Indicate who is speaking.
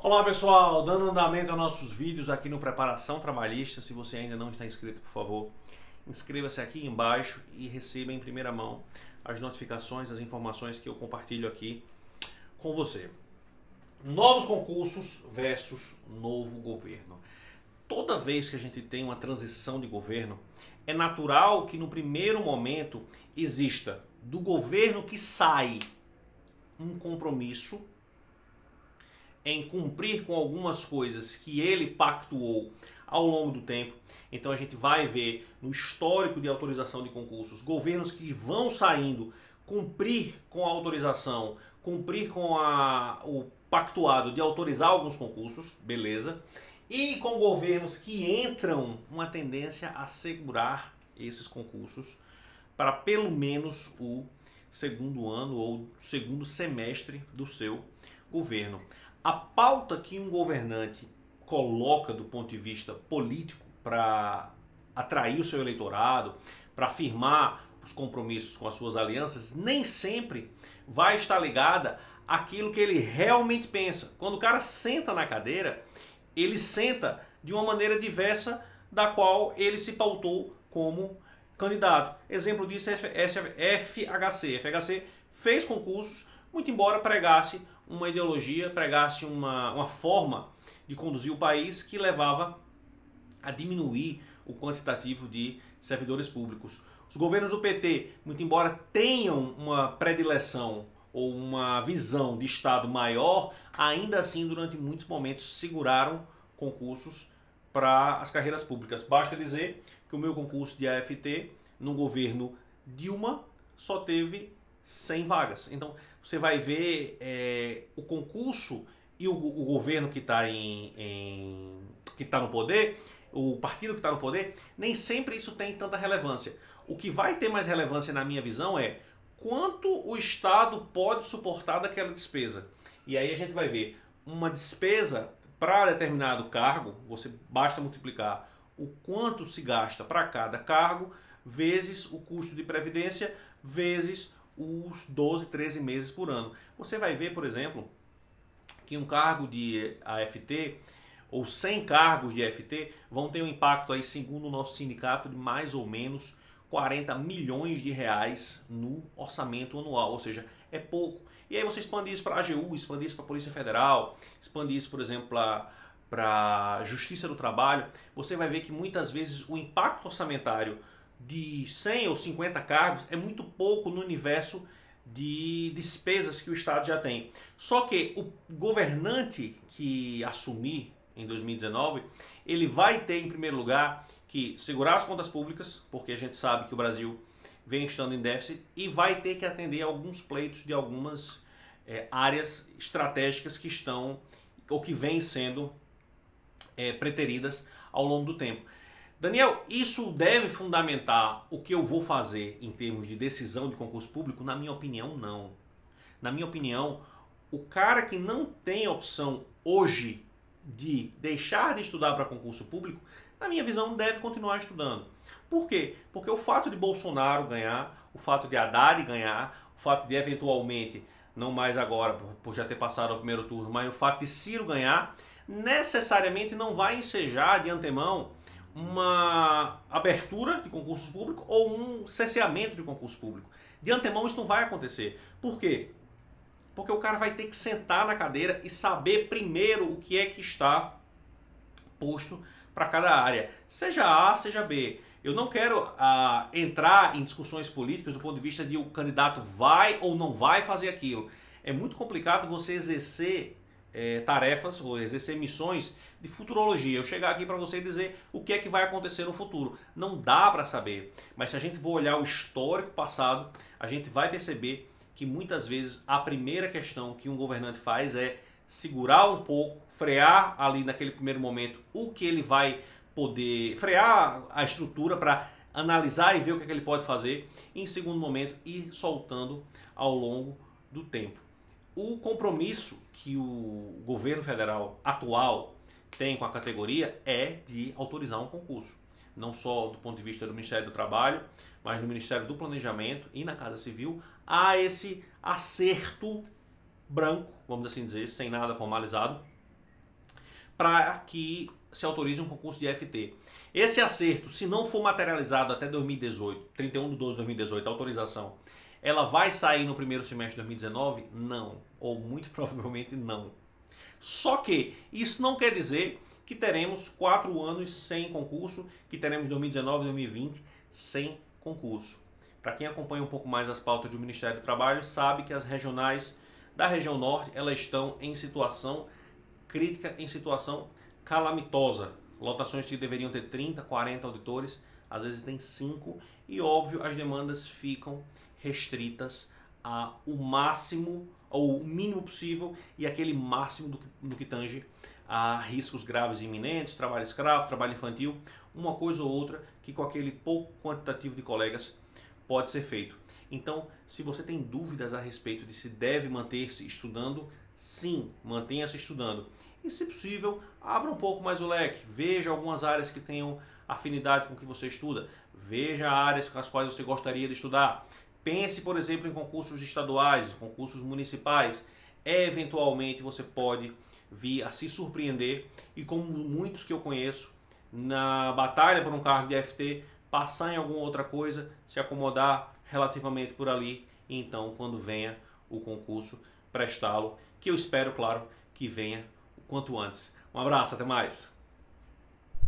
Speaker 1: Olá pessoal, dando andamento aos nossos vídeos aqui no Preparação Trabalhista. Se você ainda não está inscrito, por favor, inscreva-se aqui embaixo e receba em primeira mão as notificações, as informações que eu compartilho aqui com você. Novos concursos versus novo governo. Toda vez que a gente tem uma transição de governo, é natural que no primeiro momento exista do governo que sai um compromisso em cumprir com algumas coisas que ele pactuou ao longo do tempo. Então a gente vai ver no histórico de autorização de concursos, governos que vão saindo, cumprir com a autorização, cumprir com o pactuado de autorizar alguns concursos, beleza. E com governos que entram uma tendência a segurar esses concursos para pelo menos o segundo ano ou segundo semestre do seu governo. A pauta que um governante coloca do ponto de vista político para atrair o seu eleitorado, para afirmar os compromissos com as suas alianças, nem sempre vai estar ligada àquilo que ele realmente pensa. Quando o cara senta na cadeira, ele senta de uma maneira diversa da qual ele se pautou como candidato. Exemplo disso é FHC. FHC fez concursos, muito embora pregasse uma ideologia, pregasse uma forma de conduzir o país que levava a diminuir o quantitativo de servidores públicos. Os governos do PT, muito embora tenham uma predileção ou uma visão de Estado maior, ainda assim, durante muitos momentos, seguraram concursos para as carreiras públicas. Basta dizer que o meu concurso de AFT, no governo Dilma, só teve 100 vagas. Então, você vai ver o concurso e o governo que está que tá no poder, o partido que está no poder, nem sempre isso tem tanta relevância. O que vai ter mais relevância na minha visão é quanto o Estado pode suportar daquela despesa. E aí a gente vai ver uma despesa para determinado cargo, você basta multiplicar o quanto se gasta para cada cargo, vezes o custo de previdência, vezes os 12, 13 meses por ano. Você vai ver, por exemplo, que um cargo de AFT ou 100 cargos de AFT vão ter um impacto aí, segundo o nosso sindicato, de mais ou menos 40 milhões de reais no orçamento anual, ou seja, é pouco. E aí você expande isso para a AGU, expande isso para a Polícia Federal, expande isso, por exemplo, para a Justiça do Trabalho, você vai ver que muitas vezes o impacto orçamentário de 100 ou 50 cargos é muito pouco no universo de despesas que o Estado já tem. Só que o governante que assumir em 2019, ele vai ter, em primeiro lugar, que segurar as contas públicas, porque a gente sabe que o Brasil vem estando em déficit, e vai ter que atender alguns pleitos de algumas áreas estratégicas que estão ou que vêm sendo preteridas ao longo do tempo. Daniel, isso deve fundamentar o que eu vou fazer em termos de decisão de concurso público? Na minha opinião, não. Na minha opinião, o cara que não tem opção hoje de deixar de estudar para concurso público, na minha visão, deve continuar estudando. Por quê? Porque o fato de Bolsonaro ganhar, o fato de Haddad ganhar, o fato de eventualmente, não mais agora por já ter passado ao primeiro turno, mas o fato de Ciro ganhar, necessariamente não vai ensejar de antemão uma abertura de concursos públicos ou um cerceamento de concurso público. De antemão isso não vai acontecer. Por quê? Porque o cara vai ter que sentar na cadeira e saber primeiro o que é que está posto para cada área, seja A, seja B. Eu não quero entrar em discussões políticas do ponto de vista de o candidato vai ou não vai fazer aquilo. É muito complicado você exercer tarefas ou exercer missões de futurologia. Eu chegar aqui para você e dizer o que é que vai acontecer no futuro. Não dá para saber, mas se a gente for olhar o histórico passado, a gente vai perceber que muitas vezes a primeira questão que um governante faz é segurar um pouco, frear ali naquele primeiro momento o que ele vai poder, frear a estrutura para analisar e ver o que é que ele pode fazer, e em segundo momento ir soltando ao longo do tempo. O compromisso que o governo federal atual tem com a categoria é de autorizar um concurso. Não só do ponto de vista do Ministério do Trabalho, mas no Ministério do Planejamento e na Casa Civil, há esse acerto branco, vamos assim dizer, sem nada formalizado, para que se autorize um concurso de FT. Esse acerto, se não for materializado até 2018, 31 de 12 de 2018, a autorização, ela vai sair no primeiro semestre de 2019? Não. Ou muito provavelmente não. Só que isso não quer dizer que teremos 4 anos sem concurso, que teremos 2019 e 2020 sem concurso. Para quem acompanha um pouco mais as pautas do Ministério do Trabalho, sabe que as regionais da região norte, elas estão em situação crítica, em situação calamitosa. Lotações que deveriam ter 30, 40 auditores, às vezes tem 5, e óbvio, as demandas ficam restritas ao máximo, ou o mínimo possível, e aquele máximo do que tange a riscos graves e iminentes, trabalho escravo, trabalho infantil, uma coisa ou outra que com aquele pouco quantitativo de colegas pode ser feito. Então, se você tem dúvidas a respeito de se deve manter-se estudando, sim, mantenha-se estudando. E, se possível, abra um pouco mais o leque. Veja algumas áreas que tenham afinidade com o que você estuda. Veja áreas com as quais você gostaria de estudar. Pense, por exemplo, em concursos estaduais, concursos municipais. Eventualmente, você pode vir a se surpreender e, como muitos que eu conheço, na batalha por um cargo de FT, passar em alguma outra coisa, se acomodar relativamente por ali, e então, quando venha o concurso, prestá-lo, que eu espero, claro, que venha o quanto antes. Um abraço, até mais!